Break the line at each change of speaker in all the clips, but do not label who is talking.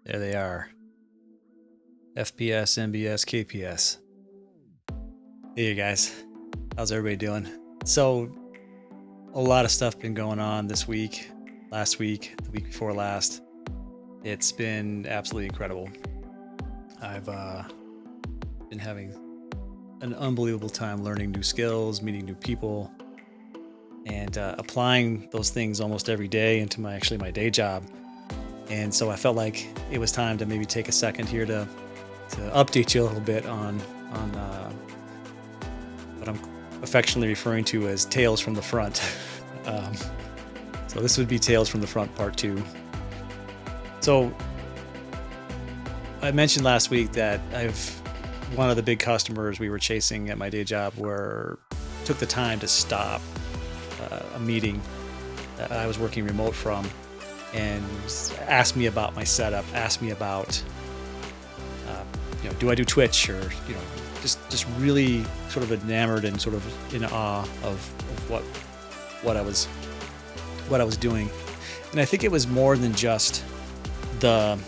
There they are. FPS, MBS, KPS. Hey, you guys. How's everybody doing? So, a lot of stuff been going on this week, last week, the week before last. It's been absolutely incredible. I've been having an unbelievable time learning new skills, meeting new people, and applying those things almost every day into my day job. And so I felt like it was time to maybe take a second here to update you a little bit on what I'm affectionately referring to as Tales from the Front. So this would be Tales from the Front Part 2. So I mentioned last week that one of the big customers we were chasing at my day job took the time to stop a meeting that I was working remote from and asked me about my setup, asked me about do I do Twitch, or just really sort of enamored and sort of in awe of what I was doing. And I think it was more than just in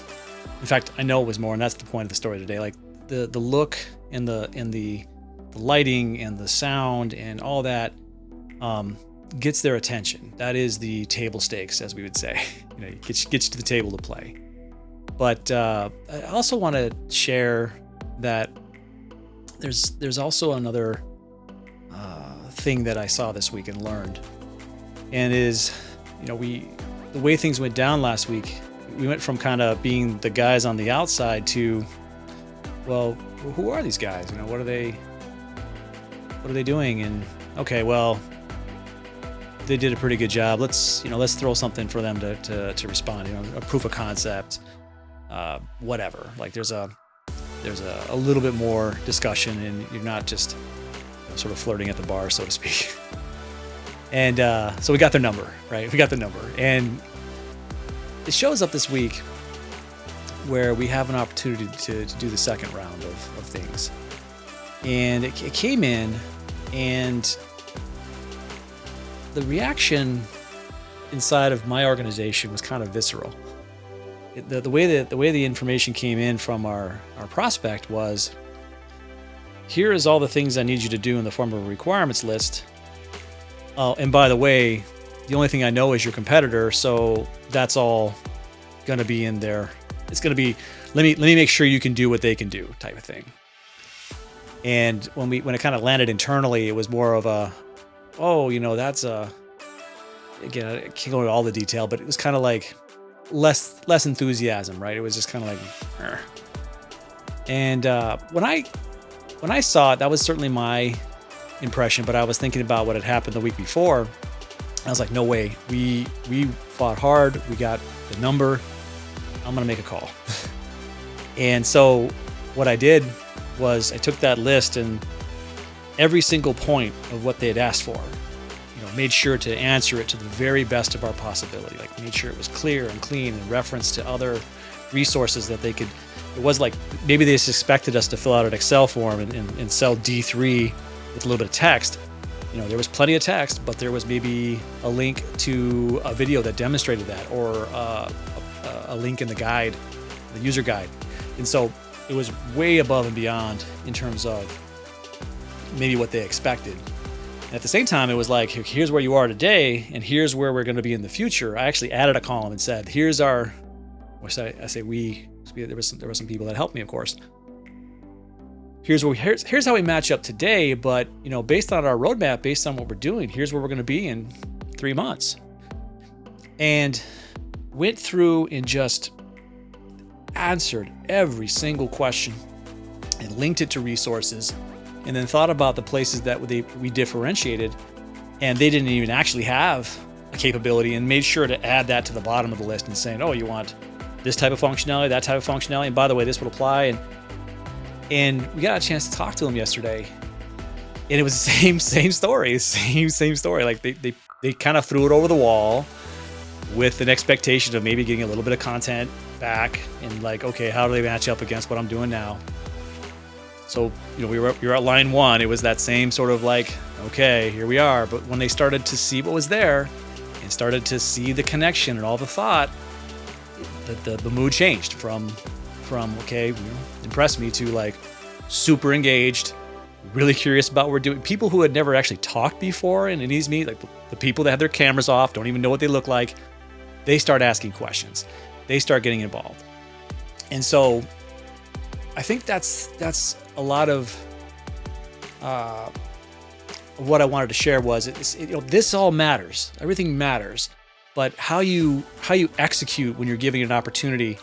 fact, I know it was more, and that's the point of the story today. Like the look and the lighting and the sound and all that gets their attention. That is the table stakes, as we would say. It gets you to the table to play. But I also want to share that there's also another thing that I saw this week and learned, and is the way things went down last week. We went from kind of being the guys on the outside to, well, who are these guys? What are they doing? And okay, well, they did a pretty good job. Let's throw something for them to respond. A proof of concept, whatever. Like there's a little bit more discussion, and you're not just sort of flirting at the bar, so to speak. And so we got their number, right? We got the number, and it shows up this week where we have an opportunity to do the second round of things. And it came in, and the reaction inside of my organization was kind of visceral. The way the information came in from our prospect was, here is all the things I need you to do in the form of a requirements list. Oh, and by the way, the only thing I know is your competitor, so that's all going to be in there. It's going to be, let me make sure you can do what they can do, type of thing. And when it kind of landed internally, it was more of a, that's again, I can't go into all the detail, but it was kind of like less enthusiasm, right? It was just kind of like, Argh. And when I saw it, that was certainly my impression, but I was thinking about what had happened the week before. I was like, no way. We fought hard. We got the number. I'm going to make a call. And so what I did was I took that list, and every single point of what they had asked for, made sure to answer it to the very best of our possibility. Like made sure it was clear and clean in reference to other resources that they could. It was like maybe they just expected us to fill out an Excel form and sell D3 with a little bit of text. There was plenty of text, but there was maybe a link to a video that demonstrated that, or a link in the guide, the user guide. And so it was way above and beyond in terms of maybe what they expected. And at the same time, it was like, here's where you are today, and here's where we're going to be in the future. I actually added a column and said, here's our, I say we, there were some people that helped me, of course. Here's how we match up today, but based on our roadmap, based on what we're doing, here's where we're going to be in 3 months. And went through and just answered every single question and linked it to resources, and then thought about the places that we differentiated, and they didn't even actually have a capability, and made sure to add that to the bottom of the list and saying, oh, you want this type of functionality, that type of functionality, and by the way, this would apply. And we got a chance to talk to them yesterday, and it was the same story, same story. Like they kind of threw it over the wall with an expectation of maybe getting a little bit of content back, and like, okay, how do they match up against what I'm doing now? So we were at line one. It was that same sort of like, okay, here we are. But when they started to see what was there and started to see the connection and all the thought, the mood changed from okay, impressed me to like super engaged, really curious about what we're doing. People who had never actually talked before in these meetings, like the people that have their cameras off, don't even know what they look like, they start asking questions. They start getting involved. And so I think that's a lot of what I wanted to share was this all matters. Everything matters, but how you execute when you're giving an opportunity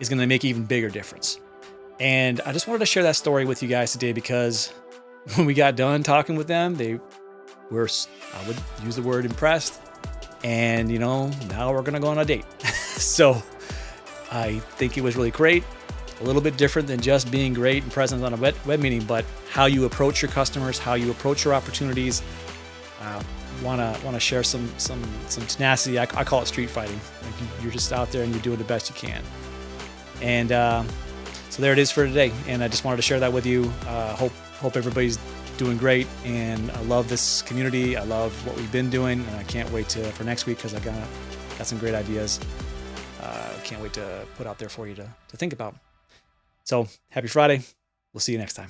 is going to make an even bigger difference. And I just wanted to share that story with you guys today because when we got done talking with them, they were, I would use the word impressed. And now we're going to go on a date. So I think it was really great. A little bit different than just being great and present on a web meeting, but how you approach your customers, how you approach your opportunities. Want to share some tenacity. I call it street fighting. Like you're just out there and you're doing the best you can. And so there it is for today. And I just wanted to share that with you. Hope everybody's doing great. And I love this community. I love what we've been doing, and I can't wait for next week because I got some great ideas. Can't wait to put out there for you to think about. So happy Friday. We'll see you next time.